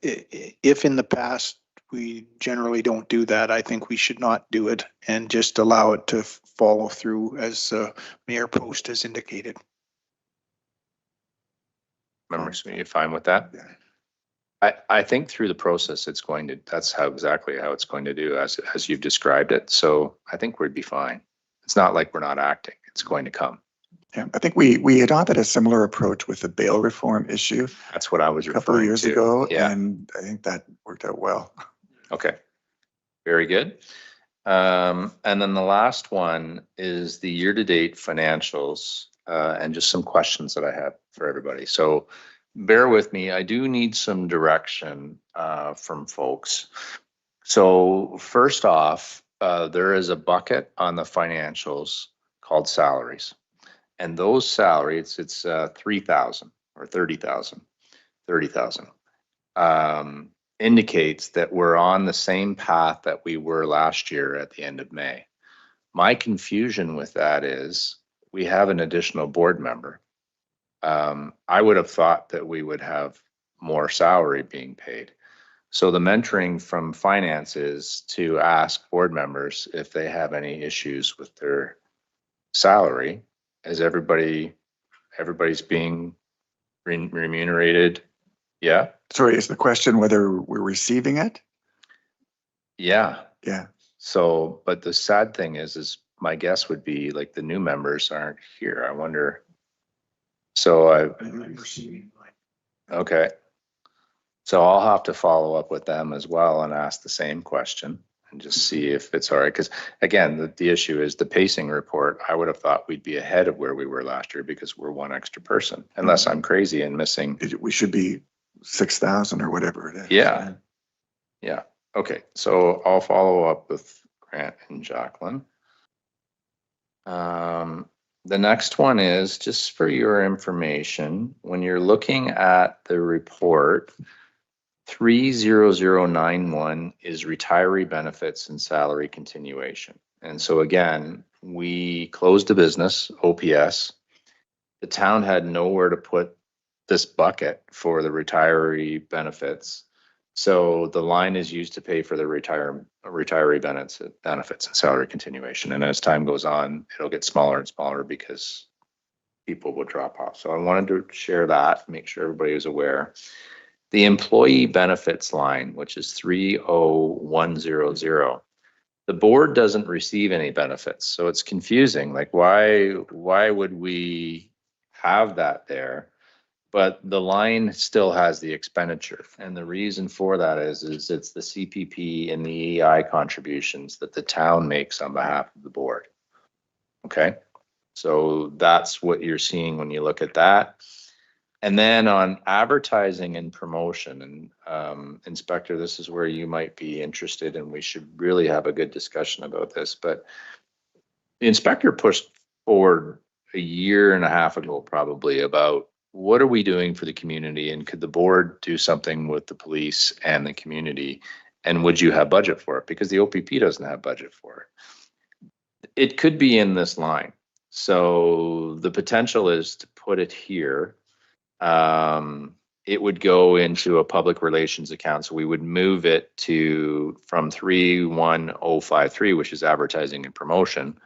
If in the past we generally don't do that, I think we should not do it and just allow it to follow through as Mayor Post has indicated. Member Sweeney, you fine with that? I think through the process, that's exactly how it's going to do as you've described it. So I think we'd be fine. It's not like we're not acting. It's going to come. Yeah, I think we adopted a similar approach with the bail reform issue That's what I was a couple of referring years to. ago, Yeah. and I think that worked out well. Okay. Very good. And then the last one is the year-to-date financials, and just some questions that I have for everybody. So bear with me. I do need some direction from folks. So first off, there is a bucket on the financials called salaries. And those salaries, it's 3,000 or 30,000, indicates that we're on the same path that we were last year at the end of May. My confusion with that is we have an additional board member. I would have thought that we would have more salary being paid. So the mentoring from finance is to ask board members if they have any issues with their salary. As everybody's being remunerated. Yeah. Sorry, is the question whether we're receiving it? Yeah. Yeah. So, but the sad thing is my guess would be the new members aren't here. I wonder. So okay. So I'll have to follow up with them as well and ask the same question and just see if it's all right. Because again, the issue is the pacing report. I would have thought we'd be ahead of where we were last year because we're one extra person, unless I'm crazy and missing. We should be 6,000 or whatever it is. Yeah. Yeah, okay, so I'll follow up with Grant and Jacqueline. The next one is, just for your information, when you're looking at the report, 30091 is retiree benefits and salary continuation. And so again, we closed the business, OPS. The town had nowhere to put this bucket for the retiree benefits. So the line is used to pay for the retiree benefits and salary continuation. And as time goes on, it'll get smaller and smaller because people will drop off. So I wanted to share that, make sure everybody is aware. The employee benefits line, which is 30100, the board doesn't receive any benefits. So it's confusing. Like, why would we have that there? But the line still has the expenditure. And the reason for that is it's the CPP and the EI contributions that the town makes on behalf of the board. Okay. So that's what you're seeing when you look at that. And then on advertising and promotion, and Inspector, this is where you might be interested, and we should really have a good discussion about this. But the inspector pushed forward a year and a half ago, probably, about what are we doing for the community, and could the board do something with the police and the community, and would you have budget for it? Because the OPP doesn't have budget for it. It could be in this line. So the potential is to put it here. It would go into a public relations account. So we would move it from 31053, which is advertising and promotion.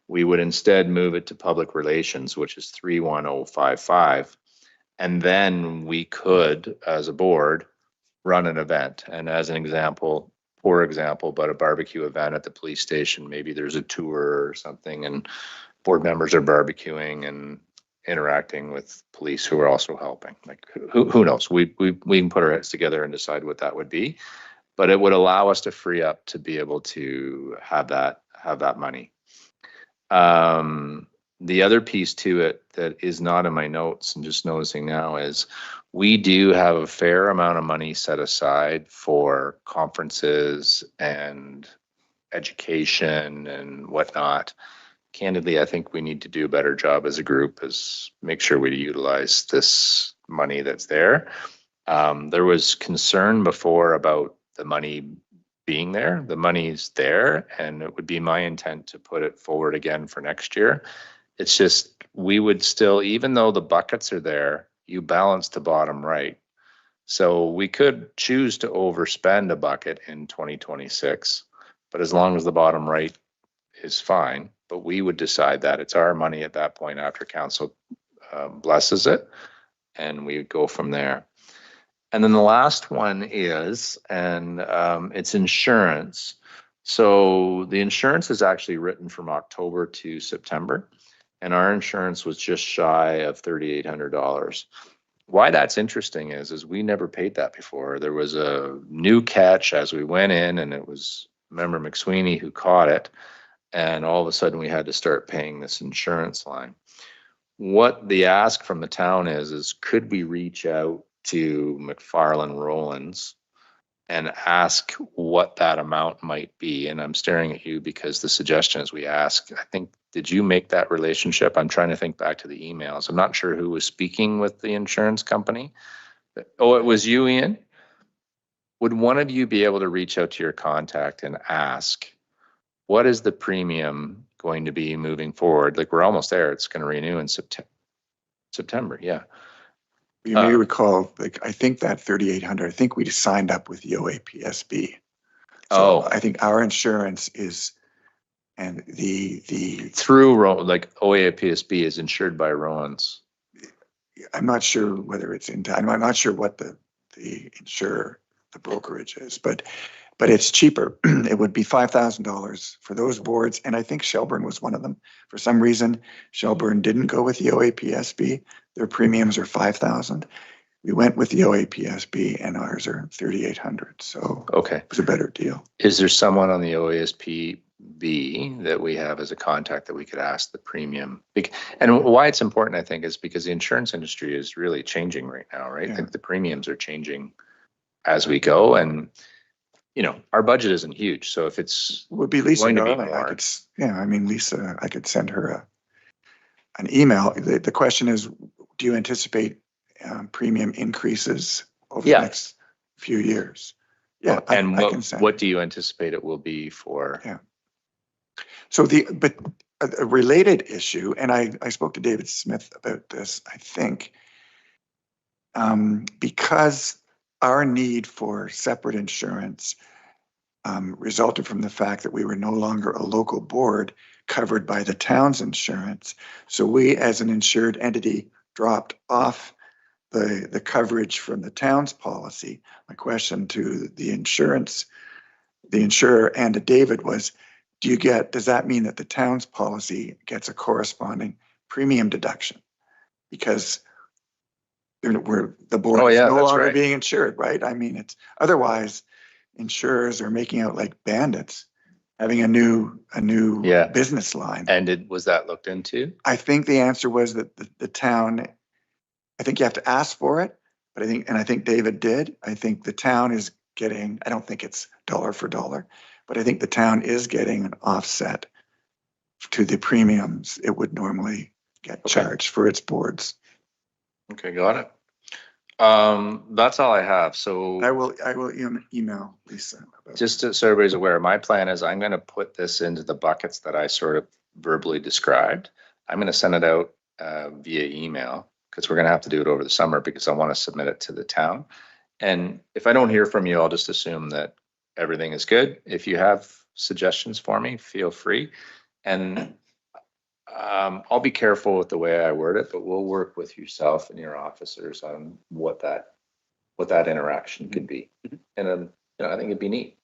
We would instead move it to public relations, which is 31055. And then we could, as a board, run an event. And as an example, poor example, but a barbecue event at the police station, maybe there's a tour or something, and board members are barbecuing and interacting with police who are also helping. Like, who knows? We can put our heads together and decide what that would be, but it would allow us to free up to be able to have that money. The other piece to it that is not in my notes, and just noticing now, is we do have a fair amount of money set aside for conferences and education and whatnot. Candidly, I think we need to do a better job as a group, is make sure we utilize this money that's there. There was concern before about the money being there. The money's there, and it would be my intent to put it forward again for next year. It's just, we would still, even though the buckets are there, you balance the bottom right. So we could choose to overspend a bucket in 2026, but as long as the bottom right is fine, but we would decide that it's our money at that point after council blesses it, and we would go from there. And then the last one is, and it's insurance. So the insurance is actually written from October to September, and our insurance was just shy of $3,800. Why that's interesting is we never paid that before. There was a new catch as we went in, and it was Member McSweeney who caught it. And all of a sudden we had to start paying this insurance line. What the ask from the town is could we reach out to McFarland Rowlands and ask what that amount might be? And I'm staring at you because the suggestion is we ask, I think, did you make that relationship? I'm trying to think back to the emails. I'm not sure who was speaking with the insurance company. Oh, it was you, Ian? Would one of you be able to reach out to your contact and ask, what is the premium going to be moving forward? Like, we're almost there. It's going to renew in September. Yeah. You may recall, like, I think that 3,800, I think we signed up with the OAPSB. So I think our insurance is, and the through like OAPSB is insured by Rowan's. I'm not sure whether it's in time. I'm not sure what the insurer, the brokerage is, but it's cheaper. It would be $5,000 for those boards. And I think Shelburne was one of them. For some reason, Shelburne didn't go with the OAPSB. Their premiums are $5,000. We went with the OAPSB, and ours are $3,800. So okay, it was a better deal. Is there someone on the OASPB that we have as a contact that we could ask the premium? And why it's important, I think, is because the insurance industry is really changing right now, right? Yeah. I think the premiums are changing as we go, and our budget isn't huge, so if it's Would be Lisa going to be Darling. I more. could, I mean, Lisa, I could send her an email. The question is, do you anticipate premium increases over Yeah. the next few years? Yeah, And I can send what it. do you anticipate it will be for? Yeah. So but a related issue, and I spoke to David Smith about this, I think, because our need for separate insurance resulted from the fact that we were no longer a local board covered by the town's insurance. So we, as an insured entity, dropped off the coverage from the town's policy. My question to the insurer and to David was, does that mean that the town's policy gets a corresponding premium deduction? Because the board Oh, is yeah, no that's longer right. being insured, right? I mean, it's otherwise insurers are making out like bandits, having a new Yeah. business line. And was that looked into? I think the answer was that the town, I think you have to ask for it, but I think David did. I think the town is getting, I don't think it's dollar for dollar, but I think the town is getting an offset to the premiums it would normally get charged for its boards. Okay, got it. That's all I have. So I will email Lisa about just so everybody's aware, my plan is I'm going to put this into the buckets that I sort of verbally described. I'm going to send it out via email because we're going to have to do it over the summer because I want to submit it to the town. And if I don't hear from you, I'll just assume that everything is good. If you have suggestions for me, feel free. And I'll be careful with the way I word it, but we'll work with yourself and your officers on what that interaction could be. And I think it'd be neat.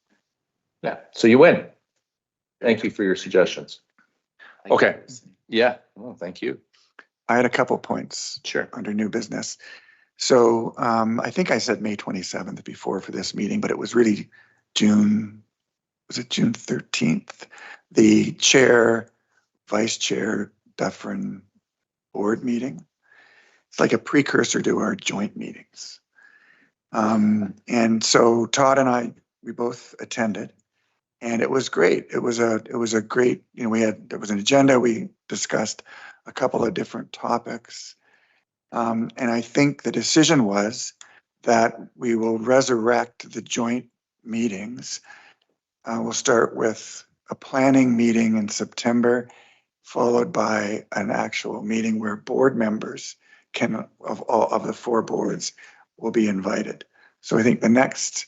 Yeah. So you win. Thank you for your suggestions. Okay. Yeah. Well, thank you. I had a couple points Sure. under new business. So I think I said May 27th before for this meeting, but it was really June 13th? The chair, vice chair, Dufferin board meeting. It's like a precursor to our joint meetings. And so Todd and I, we both attended, and it was great. It was a great, there was an agenda. We discussed a couple of different topics. And I think the decision was that we will resurrect the joint meetings. We'll start with a planning meeting in September, followed by an actual meeting where board members of all of the four boards will be invited. So I think the next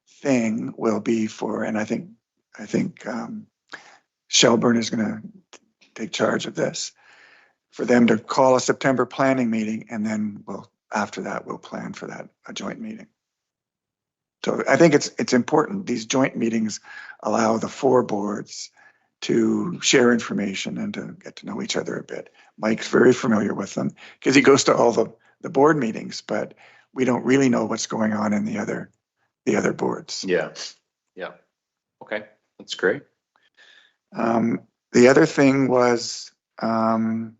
thing will be and I think Shelburne is going to take charge of this, for them to call a September planning meeting, and then after that we'll plan for a joint meeting. So I think it's important. These joint meetings allow the four boards to share information and to get to know each other a bit. Mike's very familiar with them because he goes to all the board meetings, but we don't really know what's going on in the other boards. Yeah. Yeah. Okay. That's great. The other thing was through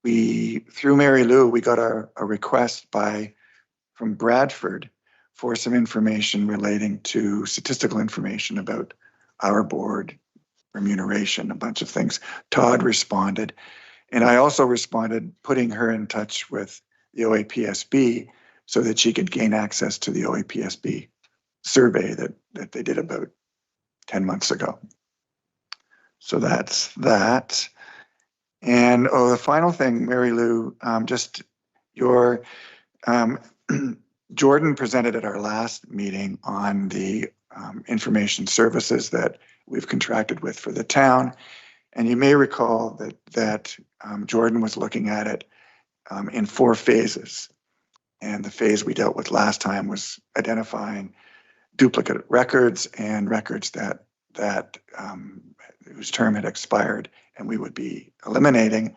Mary Lou, we got a request from Bradford for some information relating to statistical information about our board, remuneration, a bunch of things. Todd responded, and I also responded, putting her in touch with the OAPSB so that she could gain access to the OAPSB survey that they did about 10 months ago. So that's that. And the final thing, Mary Lou, just your Jordan presented at our last meeting on the information services that we've contracted with for the town. And you may recall that Jordan was looking at it in 4 phases. And the phase we dealt with last time was identifying duplicate records and records that whose term had expired and we would be eliminating.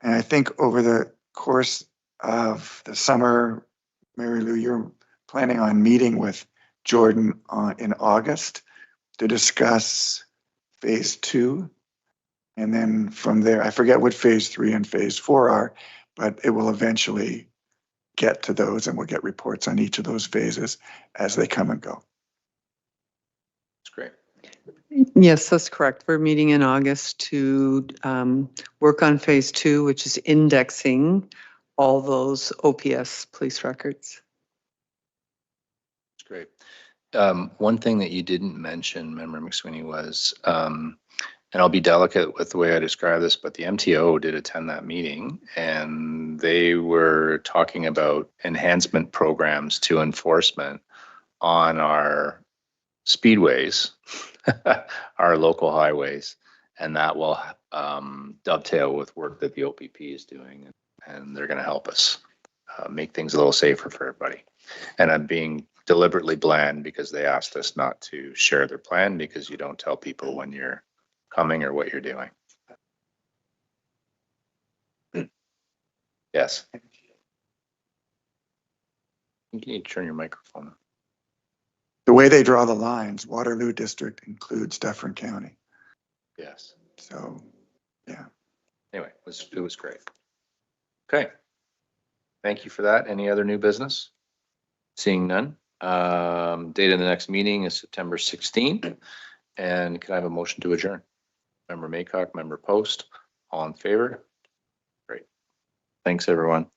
And I think over the course of the summer, Mary Lou, you're planning on meeting with Jordan in August to discuss phase 2. And then from there, I forget what phase 3 and phase 4 are, but it will eventually get to those and we'll get reports on each of those phases as they come and go. Yes, that's correct. We're meeting in August to work on phase 2, which is indexing all those OPS police records. That's great. One thing that you didn't mention, Member McSweeney, was, and I'll be delicate with the way I describe this, but the MTO did attend that meeting and they were talking about enhancement programs to enforcement on our speedways, our local highways, and that will dovetail with work that the OPP is doing, and they're going to help us make things a little safer for everybody. And I'm being deliberately bland because they asked us not to share their plan because you don't tell people when you're coming or what you're doing. Yes. I think you need to turn your microphone on. The way they draw the lines, Waterloo District includes Dufferin County. Yes. So, yeah. Anyway, it was great. Okay. Thank you for that. Any other new business? Seeing none. Date of the next meeting is September 16th. And can I have a motion to adjourn? Member Maycock, Member Post, all in favor? Great. Thanks, everyone.